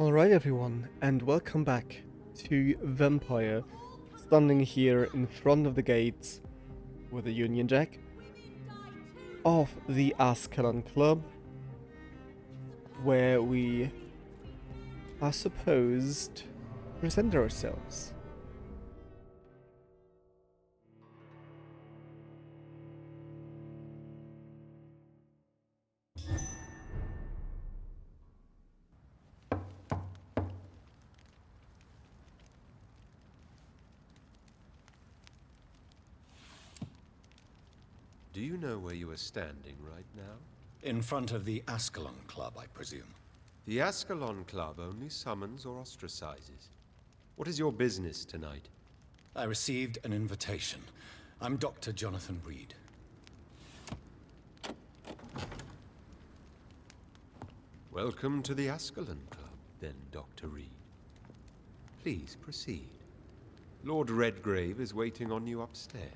Alright everyone, and welcome back to Vampyr, standing here in front of the gates with a Union Jack of the Ascalon Club, where we are supposed to present ourselves. Do you know where you are standing right now? In front of the Ascalon Club, I presume. The Ascalon Club only summons or ostracizes. What is your business tonight? I received an invitation. I'm Dr. Jonathan Reid. Welcome to the Ascalon Club, then, Dr. Reid. Please proceed. Lord Redgrave is waiting on you upstairs.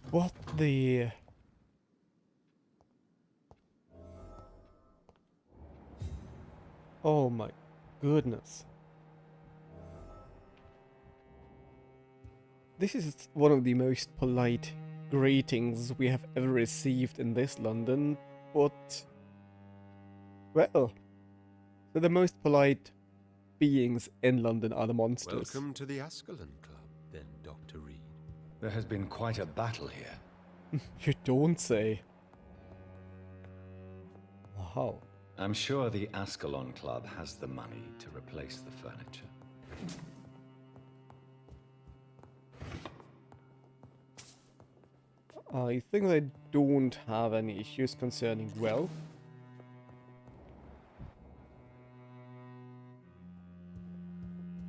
What the... Oh my goodness. This is one of the most polite greetings we have ever received in this London, but... Well, so the most polite beings in London are the monsters. Welcome to the Ascalon Club, then, Dr. Reid. There has been quite a battle here. You don't say. Wow. I'm sure the Ascalon Club has the money to replace the furniture. I think they don't have any issues concerning wealth.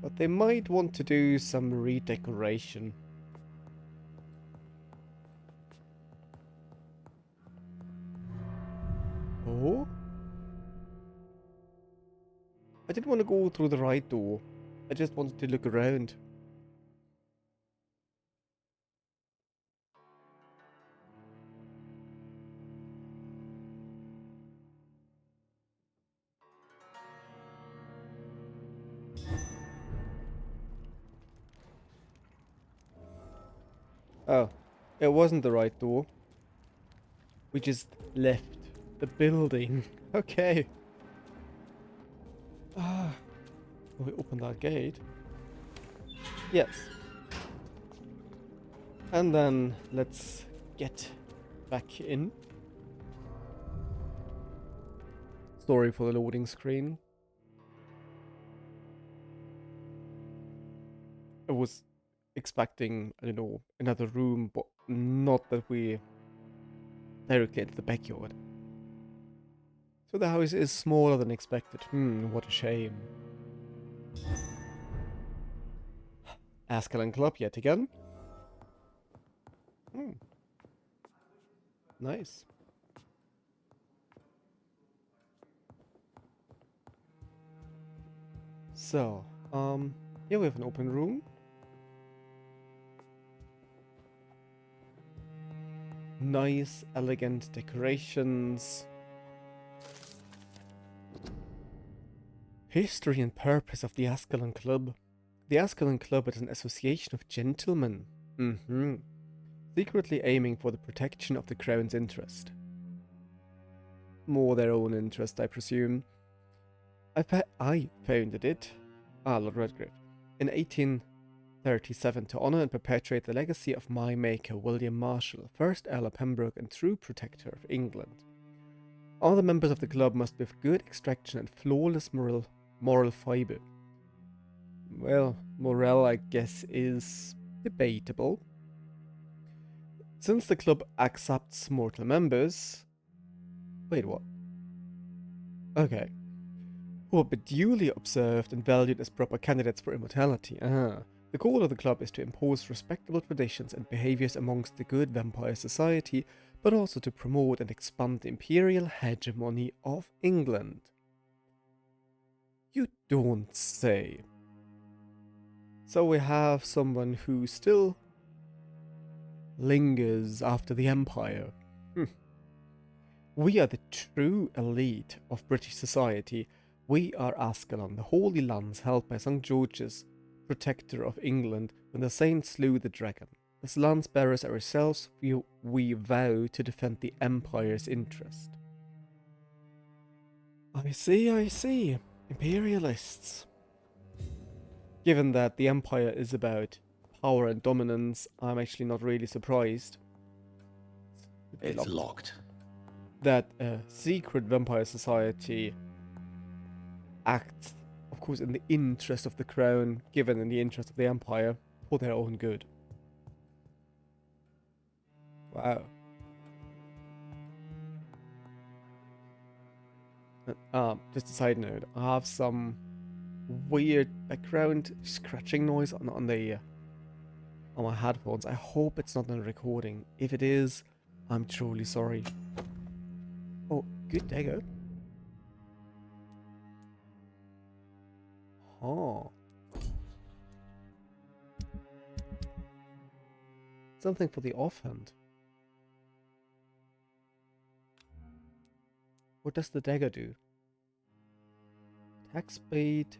But they might want to do some redecoration. Oh? I didn't want to go through the right door. I just wanted to look around. Oh, it wasn't the right door. We just left the building. Okay. Ah, will we open that gate? Yes. And then let's get back in. Sorry for the loading screen. I was expecting, I don't know, another room, but not that we directly into the backyard. So the house is smaller than expected. What a shame. Ascalon Club yet again. Nice. So, here we have an open room. Nice, elegant decorations. History and purpose of the Ascalon Club. The Ascalon Club is an association of gentlemen. Secretly aiming for the protection of the Crown's interest. More their own interest, I presume. I founded it, Lord Redgrave, in 1837 to honour and perpetuate the legacy of my maker, William Marshall, 1st Earl of Pembroke and true protector of England. All the members of the club must be of good extraction and flawless moral fibre. Well, morale, I guess, is debatable. Since the club accepts mortal members... Wait, what? Okay. Who will be duly observed and valued as proper candidates for immortality. The goal of the club is to impose respectable traditions and behaviors amongst the good vampire society, but also to promote and expand the imperial hegemony of England. You don't say. So we have someone who still lingers after the Empire. We are the true elite of British society, We are Ascalon, the Holy Lands held by St. George's, protector of England, when the saint slew the dragon. As lance bearers ourselves, we vow to defend the Empire's interest. I see. Imperialists. Given that the Empire is about power and dominance, I'm actually not really surprised. It's locked. That a secret vampire society acts, of course, in the interest of the crown, given in the interest of the Empire, for their own good. Wow. Just a side note, I have some weird background scratching noise on my headphones. I hope it's not in the recording. If it is, I'm truly sorry. Oh, good dagger. Oh. Something for the offhand. What does the dagger do? Attack speed,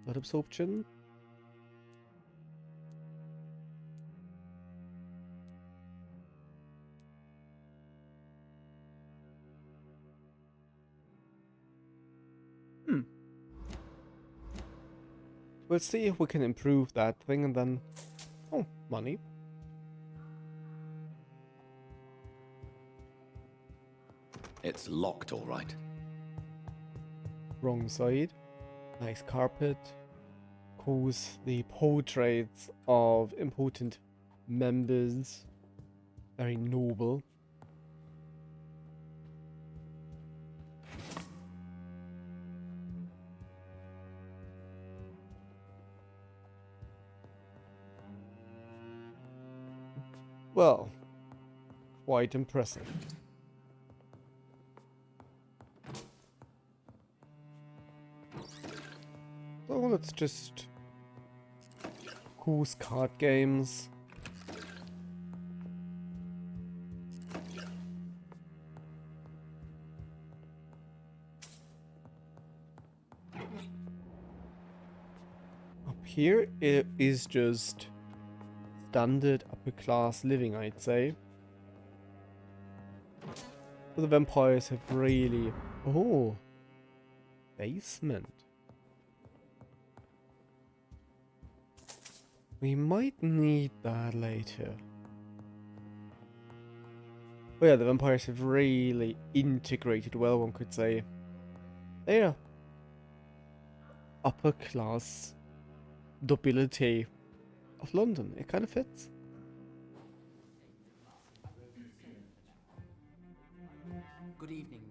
blood absorption. We'll see if we can improve that thing and then... Oh, money. It's locked, all right. Wrong side. Nice carpet. Of course, the portraits of important members. Very noble. Well, quite impressive. So let's just... course, card games. Up here it is just standard upper class living, I'd say. But the vampires have really... Oh! Basement. We might need that later. Oh yeah, the vampires have really integrated well, one could say. They're upper class nobility of London. It kind of fits. Good evening.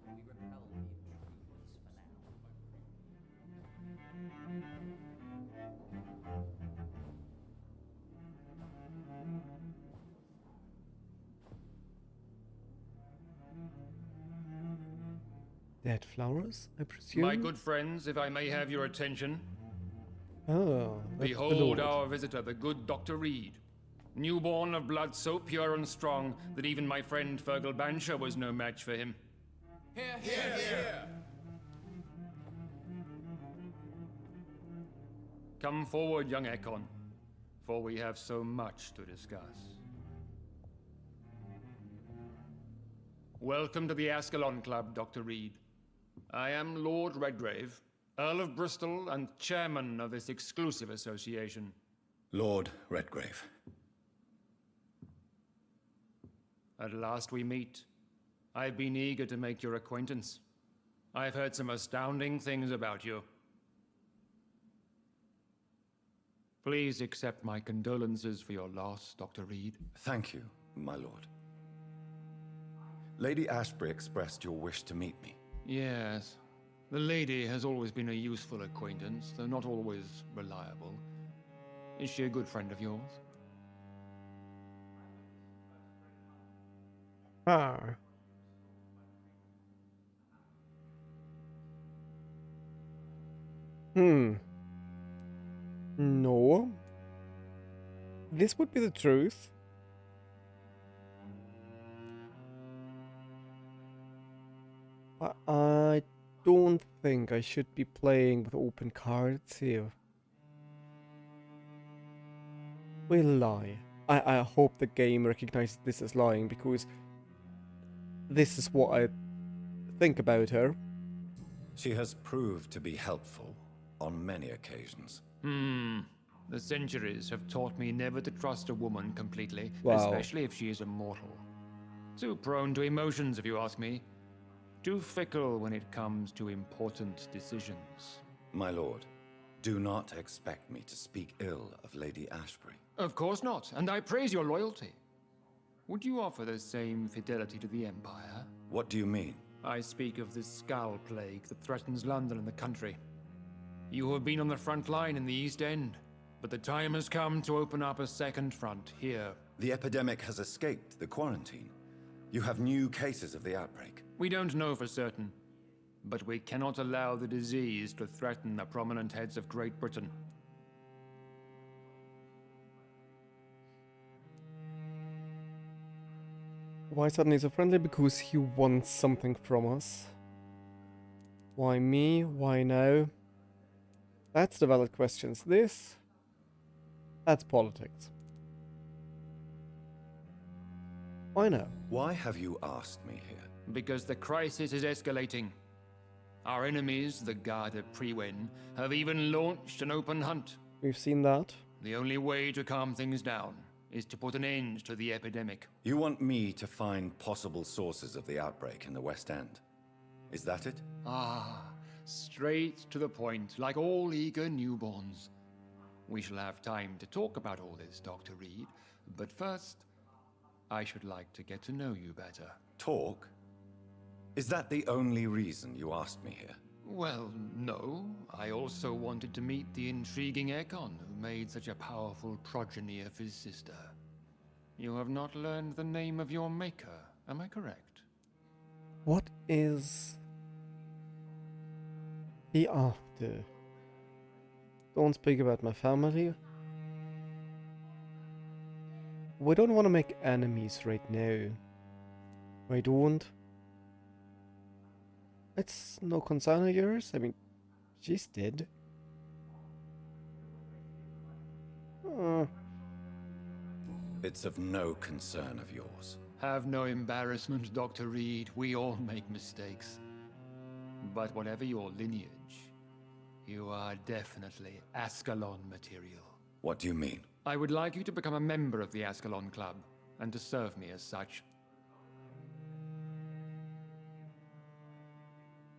We repel the intruders for Dead flowers, I presume? My good friends, if I may have your attention. Oh, that's the Behold Lord. our visitor, the good Dr. Reid. Newborn of blood so pure and strong that even my friend Fergal Bansher was no match for him. Come forward, young Ekon, for we have so much to discuss. Welcome to the Ascalon Club, Dr. Reid. I am Lord Redgrave, Earl of Bristol and chairman of this exclusive association. Lord Redgrave. At last we meet. I've been eager to make your acquaintance. I've heard some astounding things about you. Please accept my condolences for your loss, Dr. Reid. Thank you, my lord. Lady Ashbury expressed your wish to meet me. Yes. The lady has always been a useful acquaintance, though not always reliable. Is she a good friend of yours? Ah. No. This would be the truth. But I don't think I should be playing with open cards here. We'll lie. I hope the game recognizes this as lying, because this is what I think about her. She has proved to be helpful on many occasions. The centuries have taught me never to trust a woman completely, Wow. especially if she is immortal. Too prone to emotions, if you ask me. Too fickle when it comes to important decisions. My lord, do not expect me to speak ill of Lady Ashbury. Of course not, and I praise your loyalty. Would you offer the same fidelity to the Empire? What do you mean? I speak of the Skull Plague that threatens London and the country. You have been on the front line in the East End, but the time has come to open up a second front here. The epidemic has escaped the quarantine. You have new cases of the outbreak. We don't know for certain, but we cannot allow the disease to threaten the prominent heads of Great Britain. Why suddenly so friendly? Because he wants something from us. Why me? Why now? That's the valid questions. This? That's politics. Why now? Why have you asked me here? Because the crisis is escalating. Our enemies, the Garda Priwen, have even launched an open hunt. We've seen that. The only way to calm things down is to put an end to the epidemic. You want me to find possible sources of the outbreak in the West End? Is that it? Ah, straight to the point, like all eager newborns. We shall have time to talk about all this, Dr. Reid, but first, I should like to get to know you better. Talk? Is that the only reason you asked me here? Well, no. I also wanted to meet the intriguing Ekon, who made such a powerful progeny of his sister. You have not learned the name of your maker, am I correct? What is he after? Don't speak about my family. We don't want to make enemies right now. I don't. It's no concern of yours. I mean, she's dead. It's of no concern of yours. Have no embarrassment, Dr. Reid. We all make mistakes. But whatever your lineage, you are definitely Ascalon material. What do you mean? I would like you to become a member of the Ascalon Club, and to serve me as such.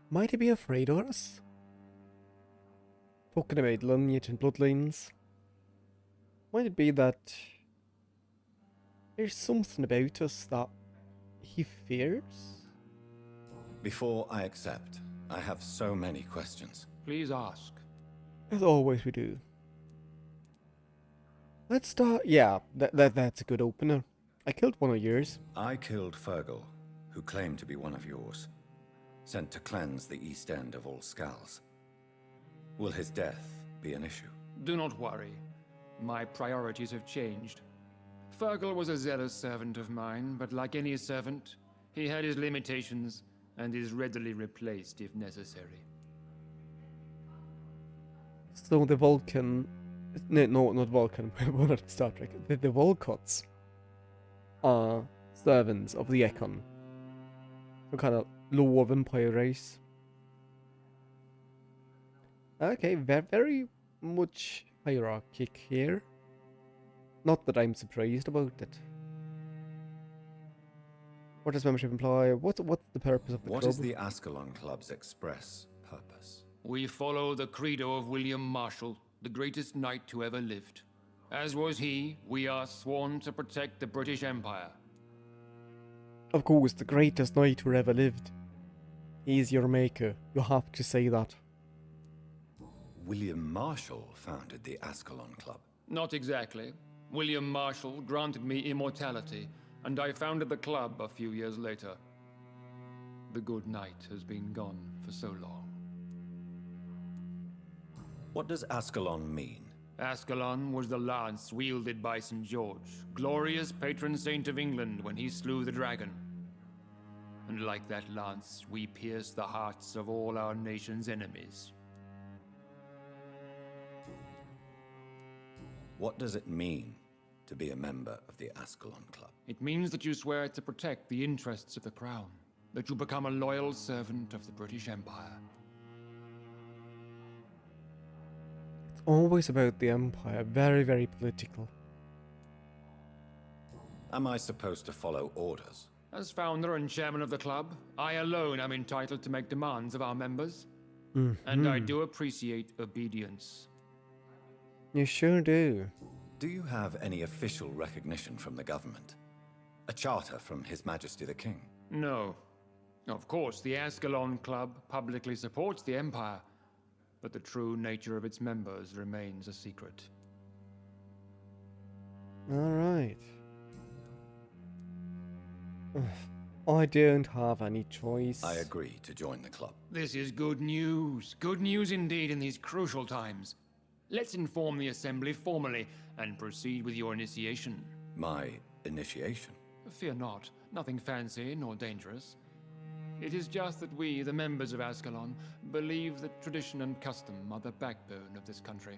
Might he be afraid of us? Talking about lineage and bloodlines. Might it be that there's something about us that he fears? Before I accept, I have so many questions. Please ask. As always we do. Let's start... Yeah, that's a good opener. I killed one of yours. I killed Fergal, who claimed to be one of yours. Sent to cleanse the East End of all skulls. Will his death be an issue? Do not worry. My priorities have changed. Fergal was a zealous servant of mine, but like any servant, he had his limitations and is readily replaced if necessary. So the Vulcan... No, not Vulcan. We're not Star Trek. The Volcots are servants of the Ekon. Some kind of lower vampire race. Okay, very much hierarchic here. Not that I'm surprised about it. What does membership imply? What's the purpose of the club? What is the Ascalon Club's express purpose? We follow the credo of William Marshall, the greatest knight who ever lived. As was he, we are sworn to protect the British Empire. Of course, the greatest knight who ever lived. He's your maker. You have to say that. William Marshall founded the Ascalon Club. Not exactly. William Marshall granted me immortality, and I founded the club a few years later. The good knight has been gone for so long. What does Ascalon mean? Ascalon was the lance wielded by St. George, glorious patron saint of England when he slew the dragon. and like that lance, we pierce the hearts of all our nation's enemies. What does it mean to be a member of the Ascalon Club? It means that you swear to protect the interests of the Crown, that you become a loyal servant of the British Empire. It's always about the Empire. Very, very political. Am I supposed to follow orders? As founder and chairman of the club, I alone am entitled to make demands of our members. And I do appreciate obedience. You sure do. Do you have any official recognition from the government? A charter from His Majesty the King? No. Of course, the Ascalon Club publicly supports the Empire, but the true nature of its members remains a secret. Alright. I don't have any choice. I agree to join the club. This is good news. Good news indeed in these crucial times. Let's inform the Assembly formally and proceed with your initiation. My initiation? Fear not. Nothing fancy nor dangerous. It is just that we, the members of Ascalon, believe that tradition and custom are the backbone of this country.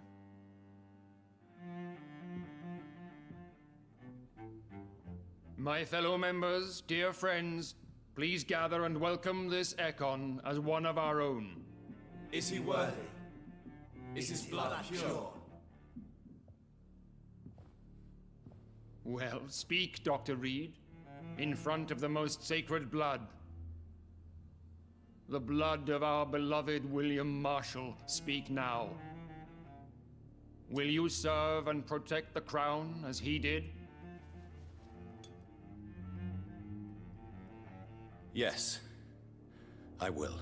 My fellow members, dear friends, please gather and welcome this Econ as one of our own. Is he worthy? Is his blood pure? Well, speak, Dr. Reid, in front of the most sacred blood. The blood of our beloved William Marshall, speak now. Will you serve and protect the crown as he did? Yes, I will.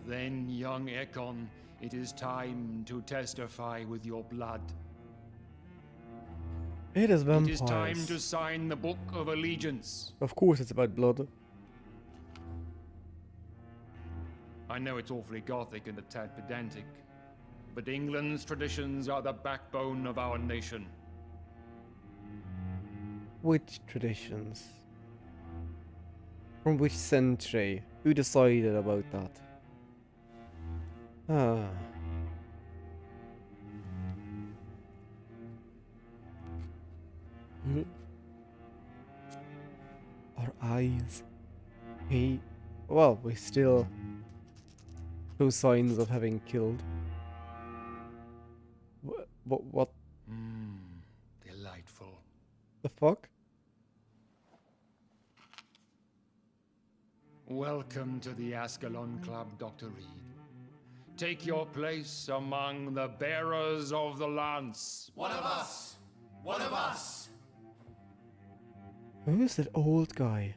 Then, young Econ, it is time to testify with your blood. It is vampires. It is time to sign the Book of Allegiance. Of course it's about blood. I know it's awfully gothic and a tad pedantic, but England's traditions are the backbone of our nation. Which traditions? From which century? Who decided about that? Ah. Our eyes. Hey. Well, we still show signs of having killed. What? Delightful. The fuck? Welcome to the Ascalon Club, Dr. Reid. Take your place among the bearers of the lance. One of us! One of us! Who's that old guy?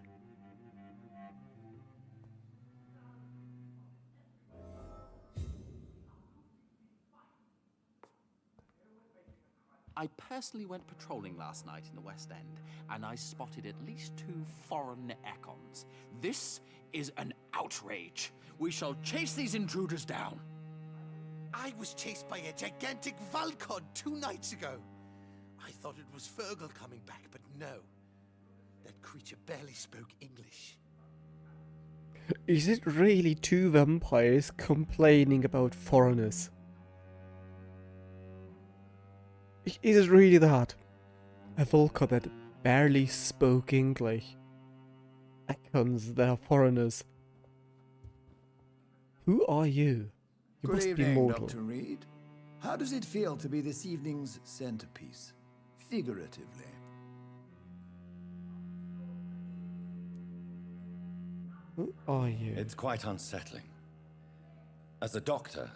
I personally went patrolling last night in the West End, and I spotted at least 2 foreign Econs. This is an outrage. We shall chase these intruders down. I was chased by a gigantic Valcod 2 nights ago. I thought it was Fergal coming back, but no. That creature barely spoke English. Is it really 2 vampires complaining about foreigners? Is it really that? A Volca that barely spoke English. Econs, they are foreigners. Who are you? You Good must evening, be mortal. Dr. Reid. How does it feel to be this evening's centerpiece, figuratively? Who are you? It's quite unsettling. As a doctor,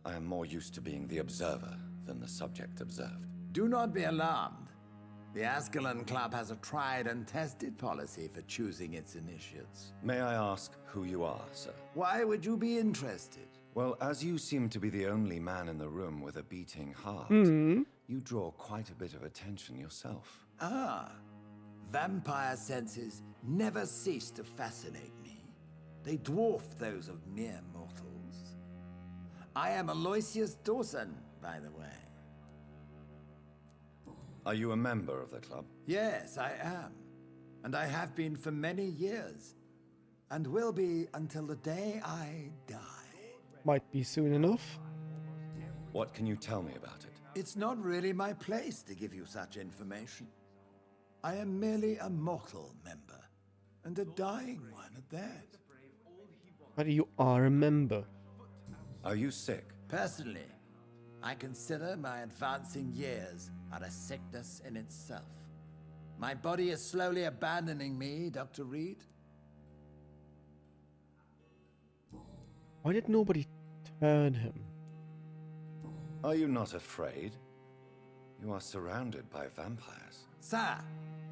I am more used to being the observer than the subject observed. Do not be alarmed. The Ascalon Club has a tried and tested policy for choosing its initiates. May I ask who you are, sir? Why would you be interested? Well, as you seem to be the only man in the room with a beating heart, you draw quite a bit of attention yourself. Ah, vampire senses never cease to fascinate me. They dwarf those of mere mortals. I am Aloysius Dawson, by the way. Are you a member of the club? Yes, I am. and I have been for many years, and will be until the day I die. Might be soon enough. What can you tell me about it? It's not really my place to give you such information. I am merely a mortal member, and a dying one at that. But you are a member. Are you sick? Personally, I consider my advancing years are a sickness in itself. My body is slowly abandoning me, Dr. Reid. Why did nobody turn him? Are you not afraid? You are surrounded by vampires. Sir,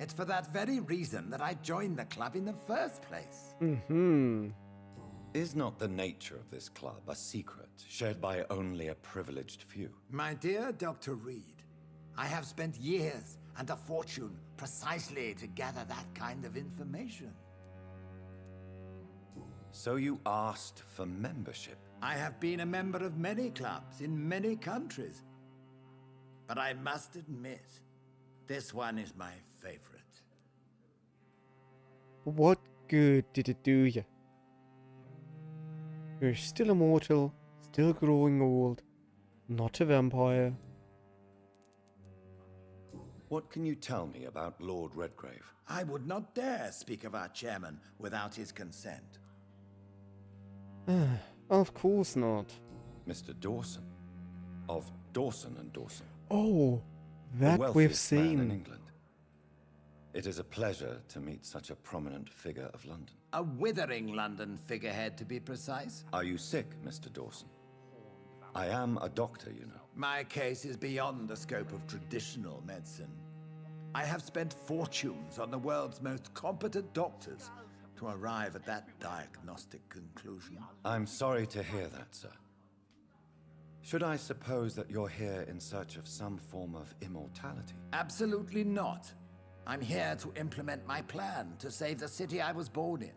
it's for that very reason that I joined the club in the first place. Is not the nature of this club a secret shared by only a privileged few? My dear Dr. Reid, I have spent years and a fortune precisely to gather that kind of information. So you asked for membership? I have been a member of many clubs in many countries, but I must admit, this one is my favorite. What good did it do you? You're still immortal, still growing old, not a vampire. What can you tell me about Lord Redgrave? I would not dare speak of our chairman without his consent. Of course not. Mr. Dawson. Of Dawson and Dawson. Oh, The that we've wealthiest man in seen. England. It is a pleasure to meet such a prominent figure of London. A withering London figurehead, to be precise. Are you sick, Mr. Dawson? I am a doctor, you know. My case is beyond the scope of traditional medicine. I have spent fortunes on the world's most competent doctors to arrive at that diagnostic conclusion. I'm sorry to hear that, sir. Should I suppose that you're here in search of some form of immortality? Absolutely not. I'm here to implement my plan to save the city I was born in,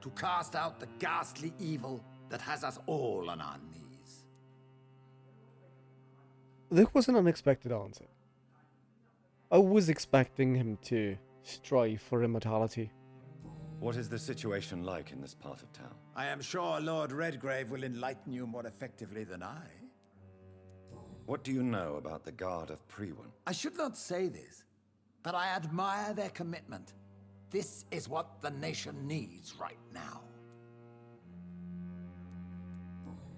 to cast out the ghastly evil that has us all on our knees. That was an unexpected answer. I was expecting him to strive for immortality. What is the situation like in this part of town? I am sure Lord Redgrave will enlighten you more effectively than I. What do you know about the Guard of Priwen? I should not say this, but I admire their commitment. This is what the nation needs right now.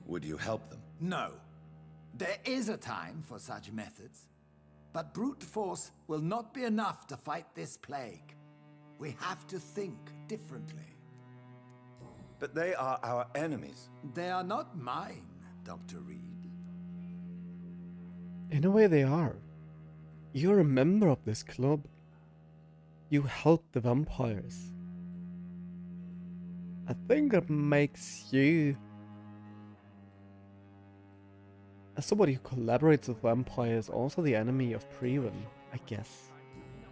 Would you help them? No. There is a time for such methods, but brute force will not be enough to fight this plague. We have to think differently. But they are our enemies. They are not mine, Dr. Reid. In a way they are. You're a member of this club. You help the vampires. I think that makes you, as somebody who collaborates with vampires, also the enemy of Priwen, I guess.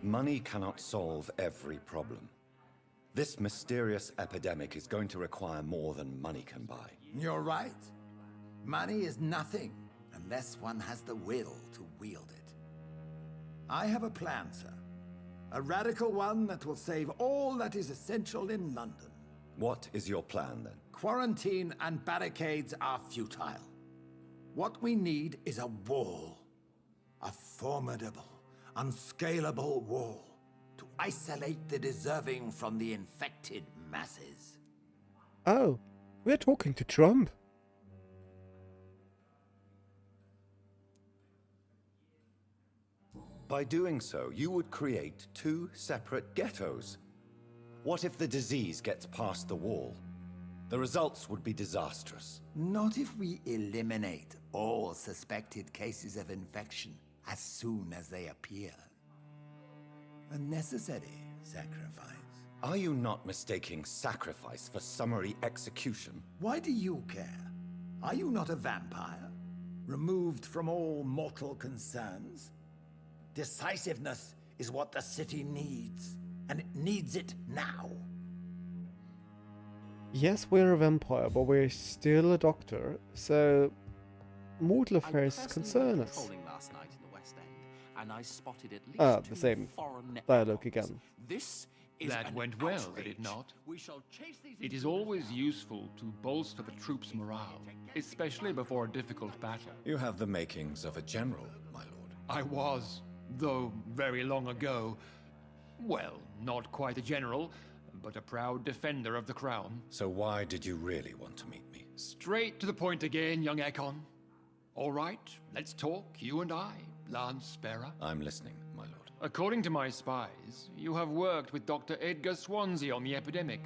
Money cannot solve every problem. This mysterious epidemic is going to require more than money can buy. You're right. Money is nothing unless one has the will to wield it. I have a plan, sir. A radical one that will save all that is essential in London. What is your plan, then? Quarantine and barricades are futile. What we need is a wall. A formidable, unscalable wall to isolate the deserving from the infected masses. Oh, we're talking to Trump. By doing so, you would create two separate ghettos. What if the disease gets past the wall? The results would be disastrous. Not if we eliminate all suspected cases of infection as soon as they appear. A necessary sacrifice. Are you not mistaking sacrifice for summary execution? Why do you care? Are you not a vampire? Removed from all mortal concerns? Decisiveness is what the city needs, and it needs it now. Yes, we're a vampire, but we're still a doctor, so mortal affairs concern us. Patrolling last night in the West End, and I spotted at least Ah, two the same foreign dialogue icons. again. This is That an went well, outrage. did it not? We shall chase these It is intruders always down. useful to bolster the troops' morale, especially before a difficult battle. You have the makings of a general, my lord. I was, though very long ago, well, not quite a general, but a proud defender of the crown. So why did you really want to meet me? Straight to the point again, young Ekon. All right, let's talk, you and I, Lance Sparrow. I'm listening, my lord. According to my spies, you have worked with Dr. Edgar Swansea on the epidemic,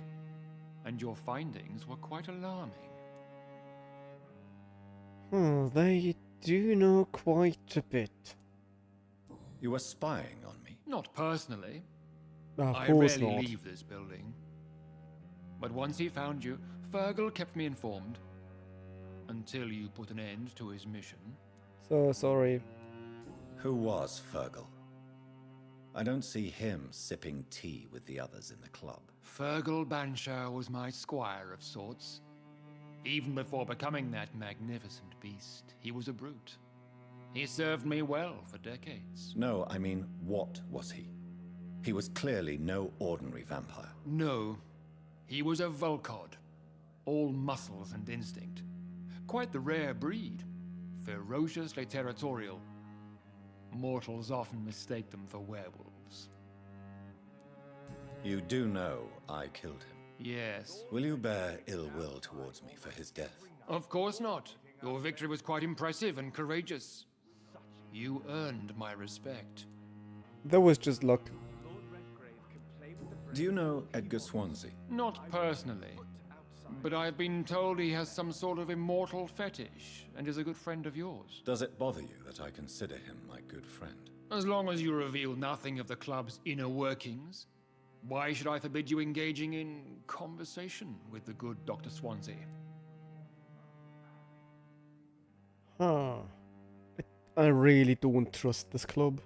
and your findings were quite alarming. They do know quite a bit. You were spying on me. Not personally. Of I course rarely not. leave this building. But once he found you, Fergal kept me informed. Until you put an end to his mission. So sorry. Who was Fergal? I don't see him sipping tea with the others in the club. Fergal Banshire was my squire of sorts. Even before becoming that magnificent beast, he was a brute. He served me well for decades. No, I mean, what was he? He was clearly no ordinary vampire. No, he was a Volcod. All muscles and instinct. Quite the rare breed. Ferociously territorial. Mortals often mistake them for werewolves. You do know I killed him. Yes. Will you bear ill will towards me for his death? Of course not. Your victory was quite impressive and courageous. You earned my respect. That was just luck. Do you know Edgar Swansea? Not personally. But I've been told he has some sort of immortal fetish and is a good friend of yours. Does it bother you that I consider him my good friend? As long as you reveal nothing of the club's inner workings, why should I forbid you engaging in conversation with the good Dr. Swansea? Huh. I really don't trust this club.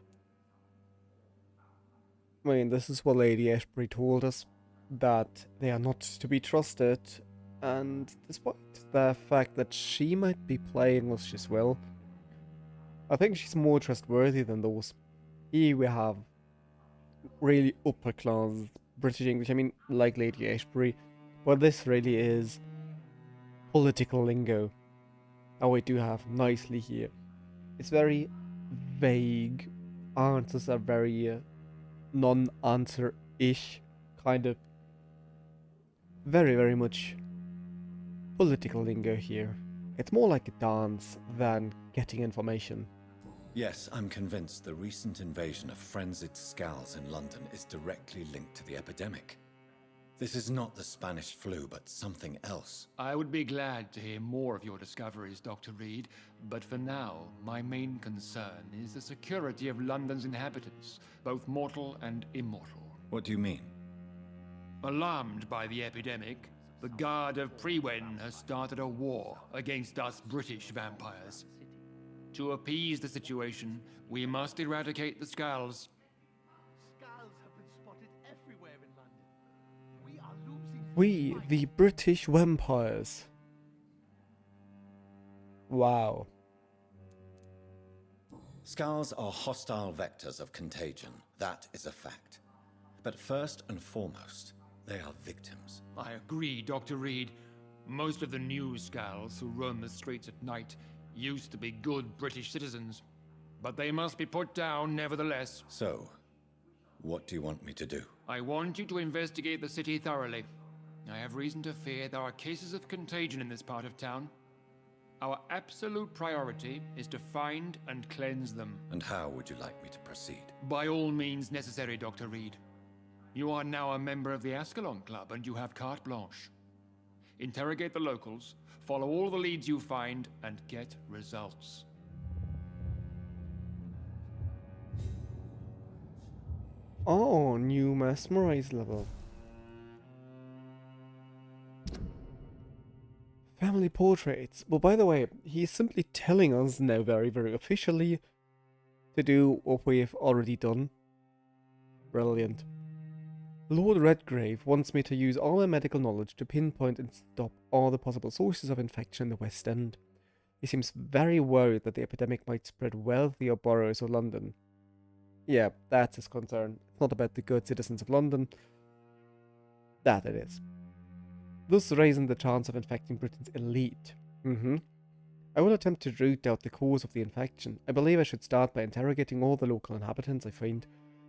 I mean, this is what Lady Ashbury told us, that they are not to be trusted, and despite the fact that she might be playing us as well, I think she's more trustworthy than those. Here we have really upper class British English, I mean, like Lady Ashbury, but this really is political lingo. Oh, we do have nicely here. It's very vague. Answers are very non-answer-ish, kind of. Very, very much political lingo here. It's more like a dance than getting information. Yes, I'm convinced the recent invasion of frenzied Scals in London is directly linked to the epidemic. This is not the Spanish flu, but something else. I would be glad to hear more of your discoveries, Dr. Reid, but for now, my main concern is the security of London's inhabitants, both mortal and immortal. What do you mean? Alarmed by the epidemic, the Guard of Prewen has started a war against us British vampires. To appease the situation, we must eradicate the Scals. Skulls have been spotted everywhere in London. We are losing. We, the British vampires. Wow. Scals are hostile vectors of contagion. That is a fact. But first and foremost, they are victims. I agree, Dr. Reid. Most of the new Scals who roam the streets at night used to be good British citizens, but they must be put down nevertheless. So, what do you want me to do? I want you to investigate the city thoroughly. I have reason to fear there are cases of contagion in this part of town. Our absolute priority is to find and cleanse them. And how would you like me to proceed? By all means necessary, Dr. Reid. You are now a member of the Ascalon Club and you have carte blanche. Interrogate the locals, follow all the leads you find, and get results. Oh, new mesmerize level. Family portraits. Well, by the way, he's simply telling us now very, very officially to do what we've already done. Brilliant. Lord Redgrave wants me to use all my medical knowledge to pinpoint and stop all the possible sources of infection in the West End. He seems very worried that the epidemic might spread wealthier boroughs of London. Yeah, that's his concern. It's not about the good citizens of London. That it is. Thus raising the chance of infecting Britain's elite. I will attempt to root out the cause of the infection. I believe I should start by interrogating all the local inhabitants I find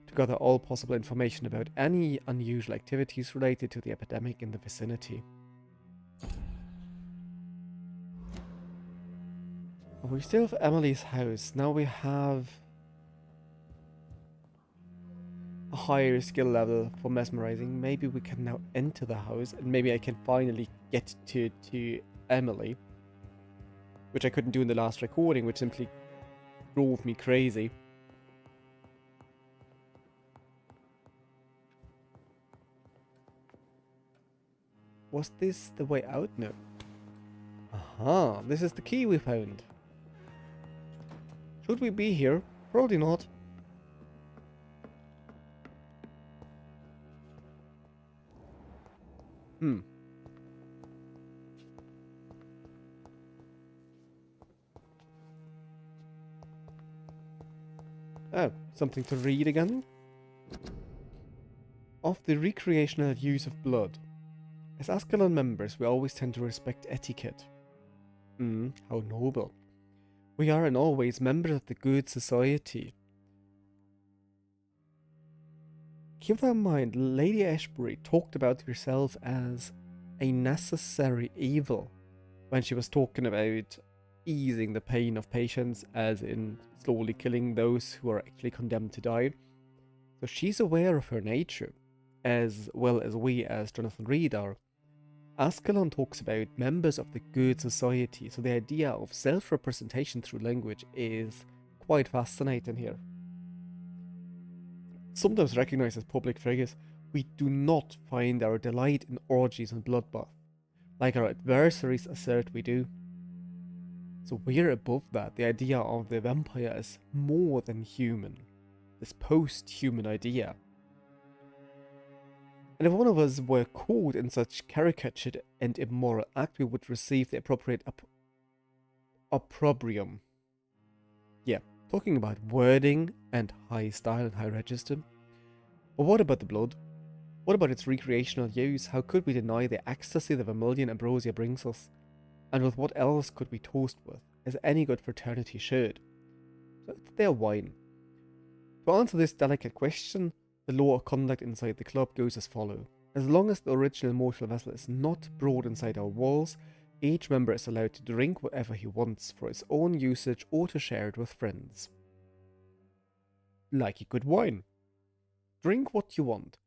to gather all possible information about any unusual activities related to the epidemic in the vicinity. We still have Emily's house. Now we have a higher skill level for mesmerizing. Maybe we can now enter the house and maybe I can finally get to Emily, which I couldn't do in the last recording, which simply drove me crazy. Was this the way out? No. Aha, this is the key we found. Should we be here? Probably not. Oh, something to read again? Of the recreational use of blood. As Ascalon members, we always tend to respect etiquette. How noble. We are and always members of the good society. Keep that in mind, Lady Ashbury talked about herself as a necessary evil when she was talking about easing the pain of patients, as in slowly killing those who are actually condemned to die. So she's aware of her nature, as well as we as Jonathan Reid are. Ascalon talks about members of the good society, so the idea of self-representation through language is quite fascinating here. Sometimes recognized as public figures, we do not find our delight in orgies and bloodbath, like our adversaries assert we do. So we're above that, the idea of the vampire as more than human, this post-human idea. And if one of us were caught in such caricatured and immoral act, we would receive the appropriate opprobrium. Yeah, talking about wording and high style and high register. But what about the blood? What about its recreational use? How could we deny the ecstasy the vermilion ambrosia brings us? And with what else could we toast with, as any good fraternity should? So it's their wine. To answer this delicate question, the law of conduct inside the club goes as follows. As long as the original mortal vessel is not brought inside our walls, each member is allowed to drink whatever he wants for his own usage or to share it with friends. Like a good wine. Drink what you want.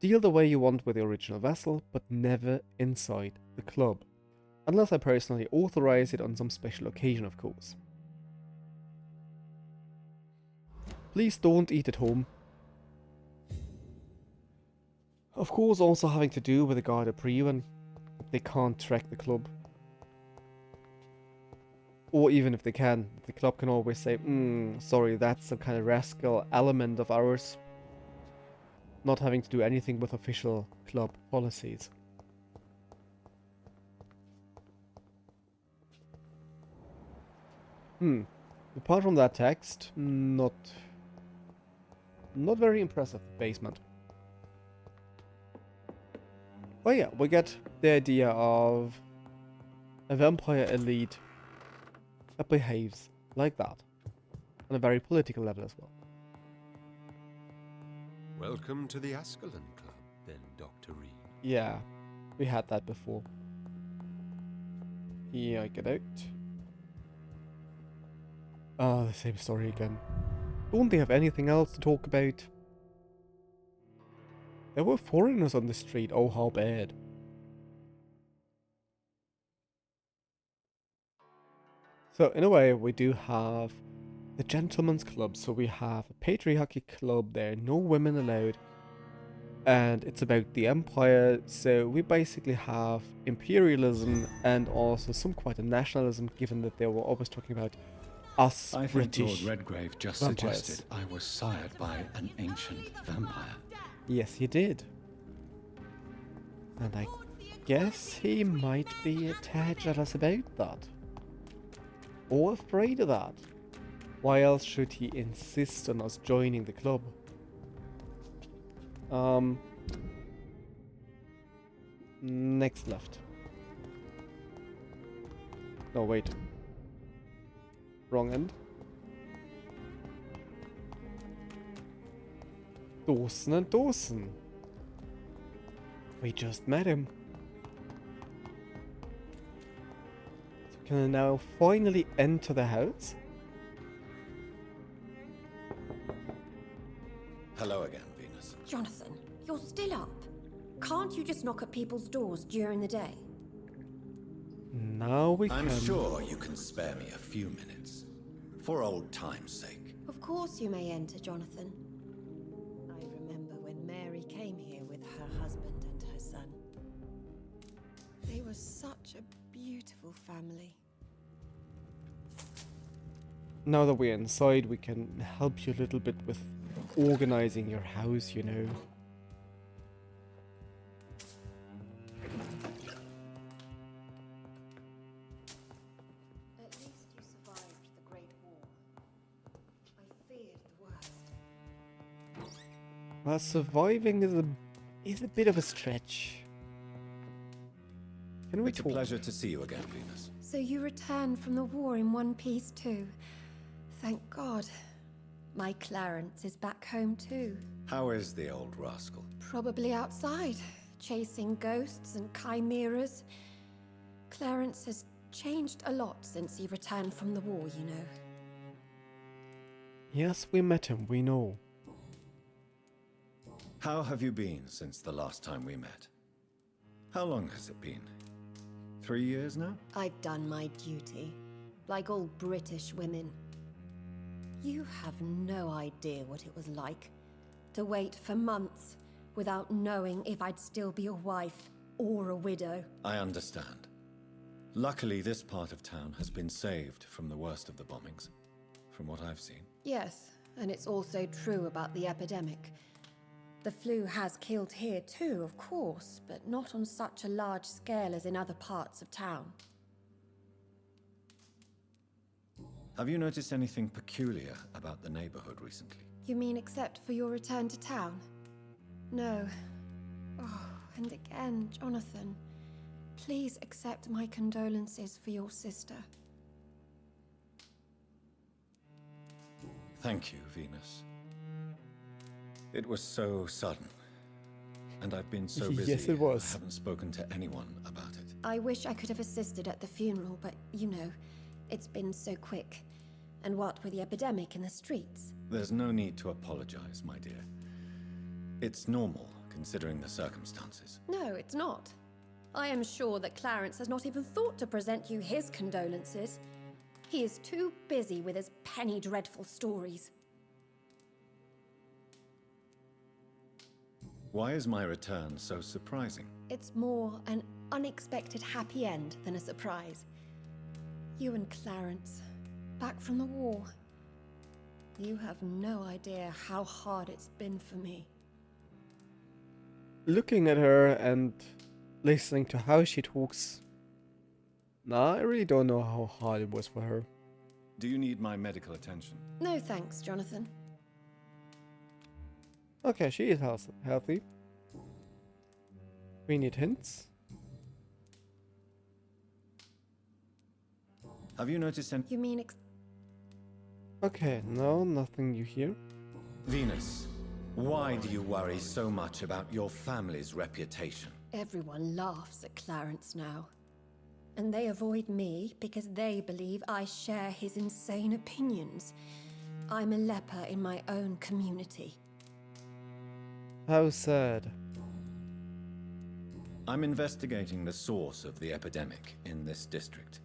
Deal the way you want with the original vessel, but never inside the club. Unless I personally authorize it on some special occasion, of course. Please don't eat at home. Of course, also having to do with the Garda Priven. They can't track the club. Or even if they can, the club can always say, sorry, that's some kind of rascal element of ours. Not having to do anything with official club policies. Apart from that text, not very impressive basement. Oh yeah, we get the idea of a vampire elite that behaves like that. On a very political level as well. Welcome to the Ascalon Club, then, Dr. Reid. Yeah, we had that before. Here I get out. Ah, the same story again. Don't they have anything else to talk about? There were foreigners on the street, oh how bad. So in a way we do have the gentleman's club, so we have a patriarchic club there, no women allowed. And it's about the empire, so we basically have imperialism and also some quite a nationalism, given that they were always talking about us I think British Lord Redgrave just vampires. suggested I was sired by an ancient vampire. Yes, he did. And I guess he might be a tad jealous about that. Or afraid of that. Why else should he insist on us joining the club? Next left. No, wait. Wrong end. Dawson and Dawson. We just met him. So can I now finally enter the house? Hello again, Venus. Jonathan, you're still up. Can't you just knock at people's doors during the day? Now we I'm can. sure you can spare me a few minutes. For old time's sake. Of course you may enter, Jonathan. I remember when Mary came here with her husband and her son. They were such a beautiful family. Now that we're inside, we can help you a little bit with organizing your house, you know. At least you survived the Great War. I feared the worst. Well, surviving is a bit of a stretch. Can we It's a talk? pleasure to see you again, Venus. So you returned from the war in one piece too. Thank God. My Clarence is back home too. How is the old rascal? Probably outside, chasing ghosts and chimeras. Clarence has changed a lot since he returned from the war, you know. Yes, we met him, we know. How have you been since the last time we met? How long has it been? 3 years now? I've done my duty, like all British women. You have no idea what it was like to wait for months without knowing if I'd still be a wife or a widow. I understand. Luckily, this part of town has been saved from the worst of the bombings, from what I've seen. Yes, and it's also true about the epidemic. The flu has killed here too, of course, but not on such a large scale as in other parts of town. Have you noticed anything peculiar about the neighborhood recently? You mean except for your return to town? No. Oh, and again, Jonathan, please accept my condolences for your sister. Thank you, Venus. It was so sudden. And I've been so busy, Yes, it was. I haven't spoken to anyone about it. I wish I could have assisted at the funeral, but you know, it's been so quick. And what with the epidemic in the streets? There's no need to apologize, my dear. It's normal, considering the circumstances. No, it's not. I am sure that Clarence has not even thought to present you his condolences. He is too busy with his penny dreadful stories. Why is my return so surprising? It's more an unexpected happy end than a surprise. You and Clarence, back from the war. You have no idea how hard it's been for me. Looking at her and listening to how she talks, nah, I really don't know how hard it was for her. Do you need my medical attention? No thanks, Jonathan. Okay, she is healthy. We need hints. Have you noticed any... You mean Okay, no, nothing you hear. Venus, why do you worry so much about your family's reputation? everyone laughs at Clarence now. And they avoid me because they believe I share his insane opinions. I'm a leper in my own community. How sad. I'm investigating the source of the epidemic in this district.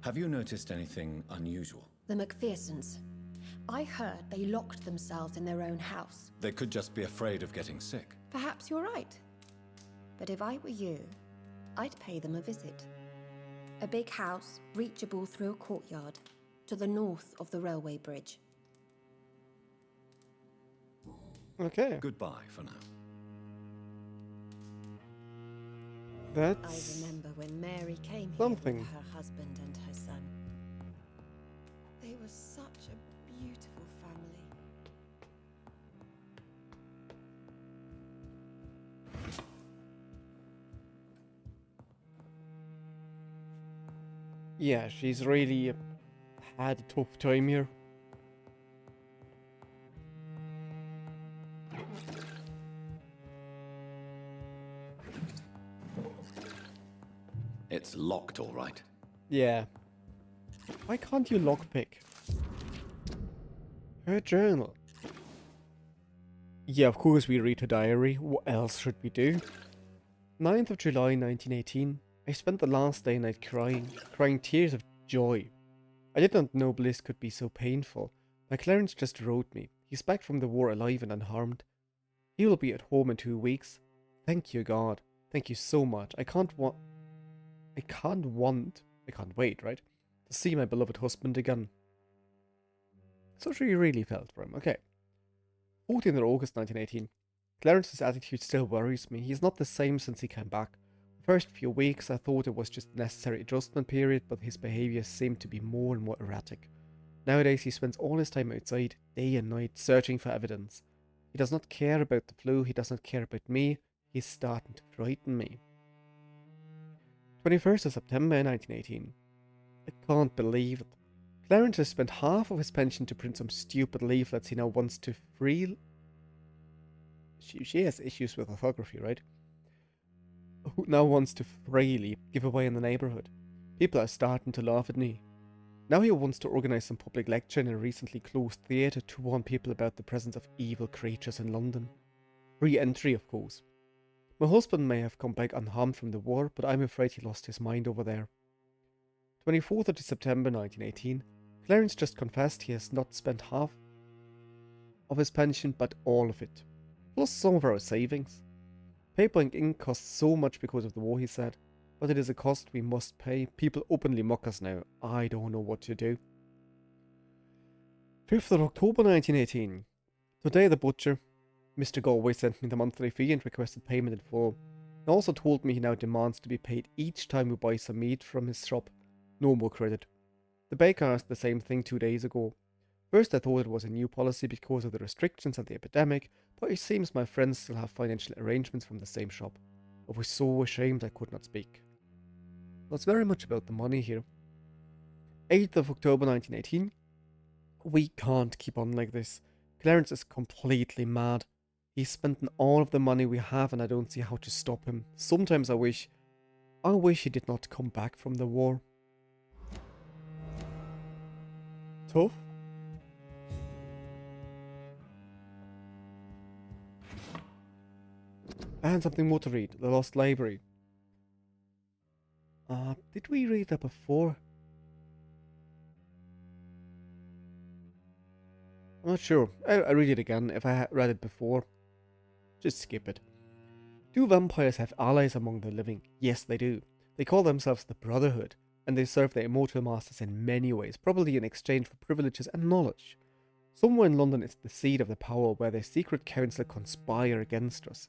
Have you noticed anything unusual? The McPhersons. I heard they locked themselves in their own house. They could just be afraid of getting sick. Perhaps you're right. But if I were you, I'd pay them a visit. A big house, reachable through a courtyard, to the north of the railway bridge. Okay, Goodbye for now. I that's remember when Mary came here something. with her husband and her son. They were such a beautiful family. Yeah, she's really had a tough time here. It's locked, all right. Yeah. Why can't you lockpick? Her journal. Yeah, of course we read her diary. What else should we do? 9th of July 1918. I spent the last day night crying tears of joy. I did not know bliss could be so painful. My Clarence just wrote me. He's back from the war alive and unharmed. He will be at home in 2 weeks. Thank you, God. Thank you so much. I can't wait, right? To see my beloved husband again. So she really felt for him. Okay. 14th of August 1918. Clarence's attitude still worries me. He's not the same since he came back. The first few weeks I thought it was just a necessary adjustment period, but his behaviour seemed to be more and more erratic. Nowadays he spends all his time outside, day and night, searching for evidence. He does not care about the flu, he does not care about me. He's starting to frighten me. 21st of September 1918. I can't believe it. Clarence has spent half of his pension to print some stupid leaflets he now wants to free... She has issues with orthography, right? Who now wants to freely give away in the neighbourhood. People are starting to laugh at me. Now he wants to organise some public lecture in a recently closed theatre to warn people about the presence of evil creatures in London. Free entry, of course. My husband may have come back unharmed from the war, but I'm afraid he lost his mind over there. 24th of September 1918. Clarence just confessed he has not spent half of his pension, but all of it. Plus some of our savings. Paper and ink costs so much because of the war, he said. But it is a cost we must pay. People openly mock us now. I don't know what to do. 5th of October 1918. Today the butcher, Mr. Galway, sent me the monthly fee and requested payment in full. He also told me he now demands to be paid each time we buy some meat from his shop. No more credit. The baker asked the same thing 2 days ago. First I thought it was a new policy because of the restrictions and the epidemic, but it seems my friends still have financial arrangements from the same shop. I was so ashamed I could not speak. Well, it's very much about the money here. 8th of October 1918. We can't keep on like this. Clarence is completely mad. He's spending all of the money we have and I don't see how to stop him. Sometimes I wish he did not come back from the war. Tough. And something more to read. The Lost Library. Did we read that before? I'm not sure. I'll read it again if I read it before. Just skip it. Do vampires have allies among the living? Yes, they do. They call themselves the Brotherhood, and they serve their immortal masters in many ways, probably in exchange for privileges and knowledge. Somewhere in London is the seat of the power where their secret council conspire against us.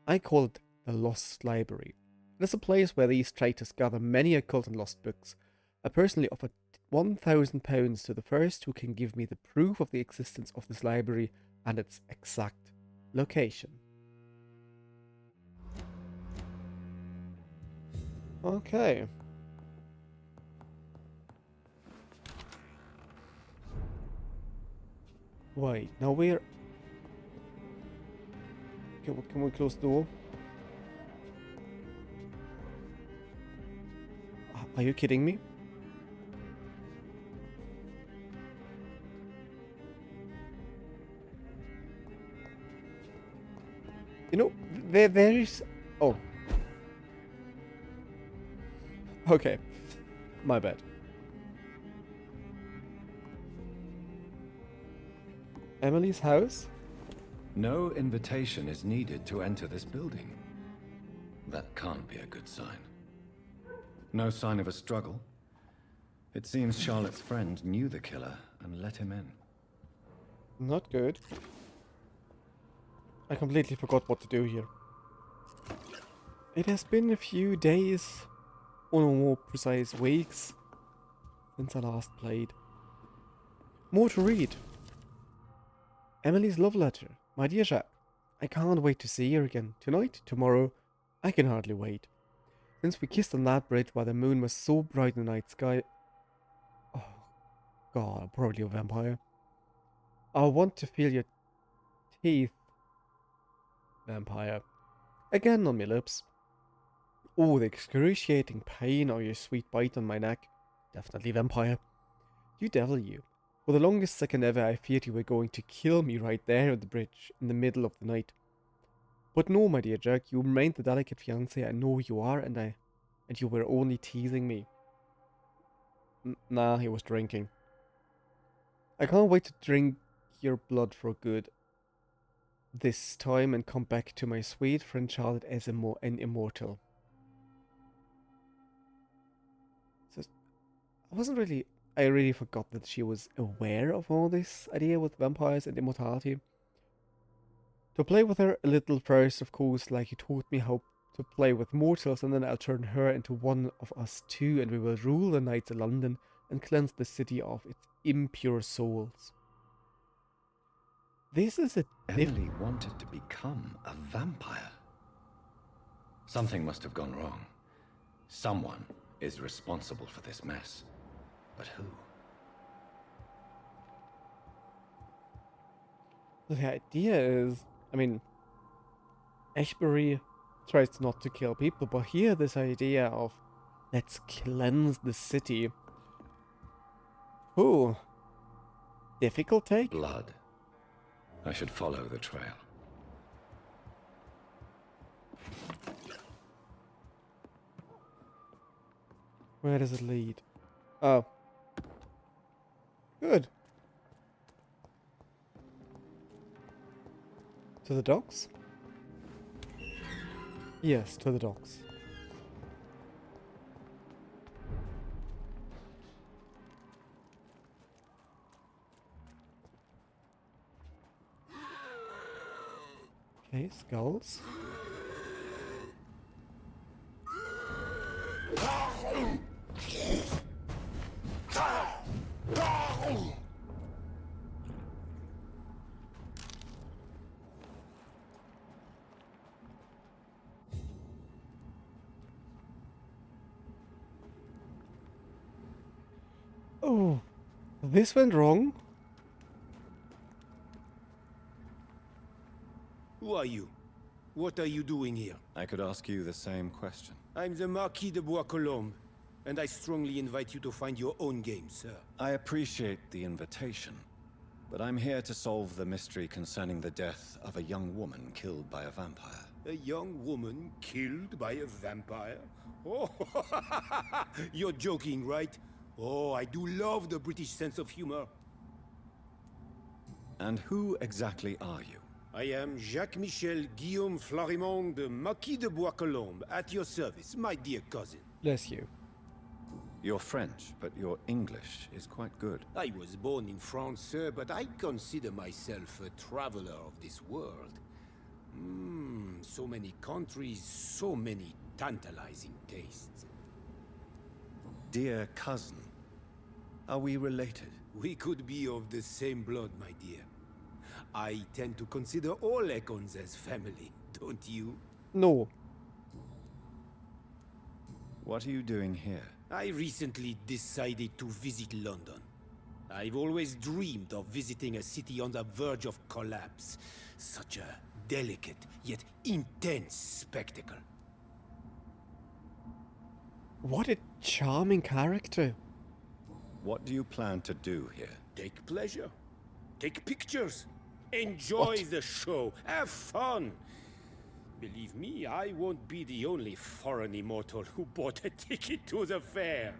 I call it the Lost Library. It is a place where these traitors gather many occult and lost books. I personally offered £1,000 to the first who can give me the proof of the existence of this library and its exact location. Okay. Wait, now we're... Can we close the door? Are you kidding me? You know, there is... Oh. Okay. My bad. Emily's house? No invitation is needed to enter this building. That can't be a good sign. No sign of a struggle. It seems Charlotte's friend knew the killer and let him in. Not good. I completely forgot what to do here. It has been a few days, or more precise weeks, since I last played. More to read. Emily's love letter. My dear Jacques, I can't wait to see her again. Tonight, tomorrow, I can hardly wait. Since we kissed on that bridge while the moon was so bright in the night sky. Oh, God, probably a vampire. I want to feel your teeth. Vampire. Again on my lips. Oh, the excruciating pain of your sweet bite on my neck. Definitely vampire. You devil, you. For the longest second ever, I feared you were going to kill me right there at the bridge, in the middle of the night. But no, my dear Jack, you remained the delicate fiancé I know you are, and you were only teasing me. Nah, he was drinking. I can't wait to drink your blood for good. This time and come back to my sweet friend Charlotte as an immortal. So, I really forgot that she was aware of all this idea with vampires and immortality. To play with her a little first, of course, like you taught me how to play with mortals, and then I'll turn her into one of us too, and we will rule the nights of London and cleanse the city of its impure souls. This is a Emily wanted to become a vampire. Something must have gone wrong. Someone is responsible for this mess. But who? The idea is, I mean, Ashbury tries not to kill people, but here this idea of let's cleanse the city. Ooh. Difficult take? Blood. I should follow the trail. Where does it lead? Oh. Good. To the docks? Yes, to the docks. Okay, skulls. Oh, this went wrong. Who are you? What are you doing here? I could ask you the same question. I'm the Marquis de Bois-Colombes, and I strongly invite you to find your own game, sir. I appreciate the invitation, but I'm here to solve the mystery concerning the death of a young woman killed by a vampire. A young woman killed by a vampire? Oh, you're joking, right? Oh, I do love the British sense of humor. And who exactly are you? I am Jacques-Michel Guillaume Florimond de Marquis de Bois-Colombes, at your service, my dear cousin. Bless you. You're French, but your English is quite good. I was born in France, sir, but I consider myself a traveler of this world. So many countries, so many tantalizing tastes. Dear cousin, are we related? We could be of the same blood, my dear. I tend to consider all Econs as family, don't you? No. What are you doing here? I recently decided to visit London. I've always dreamed of visiting a city on the verge of collapse. Such a delicate, yet intense spectacle. What a charming character. What do you plan to do here? Take pleasure. Take pictures. Enjoy the show. Have fun. Believe me, I won't be the only foreign immortal who bought a ticket to the fair.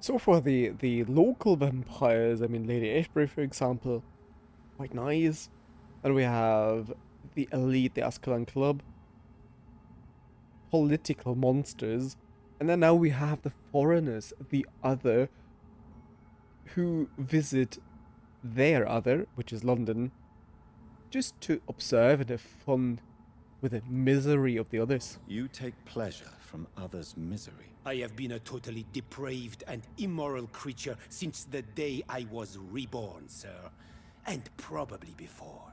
So for the local vampires, I mean Lady Ashbury, for example, quite nice. And we have the elite, the Ascalon Club, political monsters, and then now we have the foreigners, the other, who visit their other, which is London, just to observe and have fun with the misery of the others. You take pleasure from others' misery. I have been a totally depraved and immoral creature since the day I was reborn, sir. And probably before.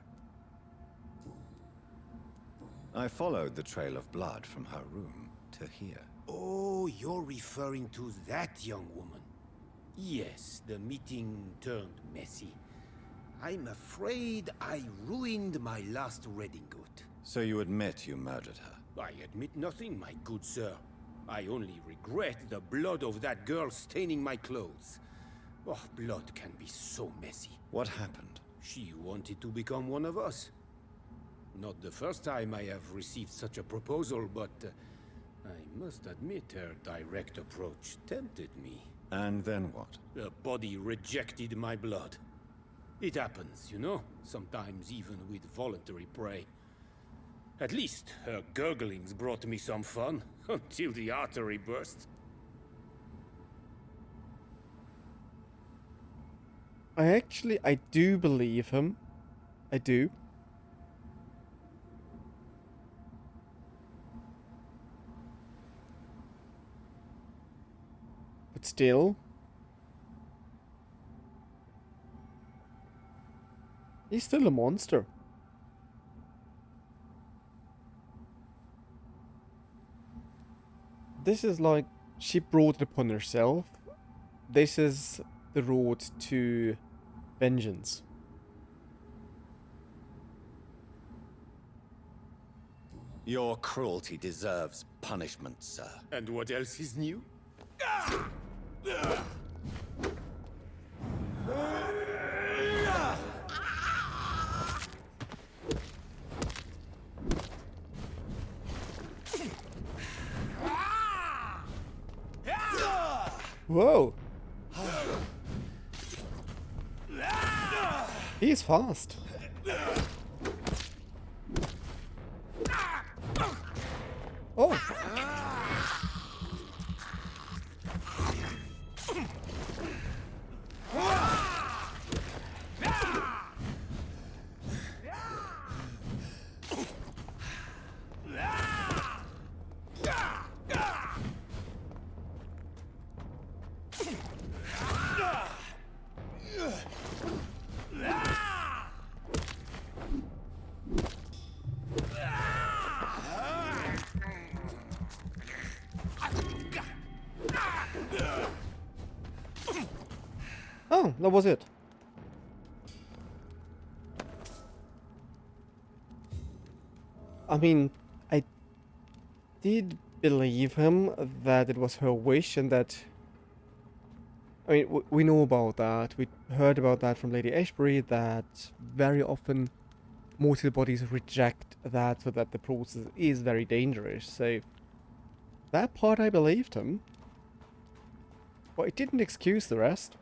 I followed the trail of blood from her room to here. Oh, you're referring to that young woman. Yes, the meeting turned messy. I'm afraid I ruined my last redingote. So you admit you murdered her? I admit nothing, my good sir. I only regret the blood of that girl staining my clothes. Oh, blood can be so messy. What happened? She wanted to become one of us. Not the first time I have received such a proposal, but I must admit her direct approach tempted me. And then what? The body rejected my blood. It happens, you know, sometimes even with voluntary prey. At least her gurglings brought me some fun, until the artery burst. I do believe him. I do. But still, he's still a monster. This is like, she brought it upon herself. This is the road to vengeance. Your cruelty deserves punishment, sir. And what else is new? Whoa! He's fast. Oh! Oh, that was it. I mean, I did believe him that it was her wish and that... I mean, we know about that. We heard about that from Lady Ashbury, that very often mortal bodies reject that, so that the process is very dangerous. So, that part I believed him. But it didn't excuse the rest.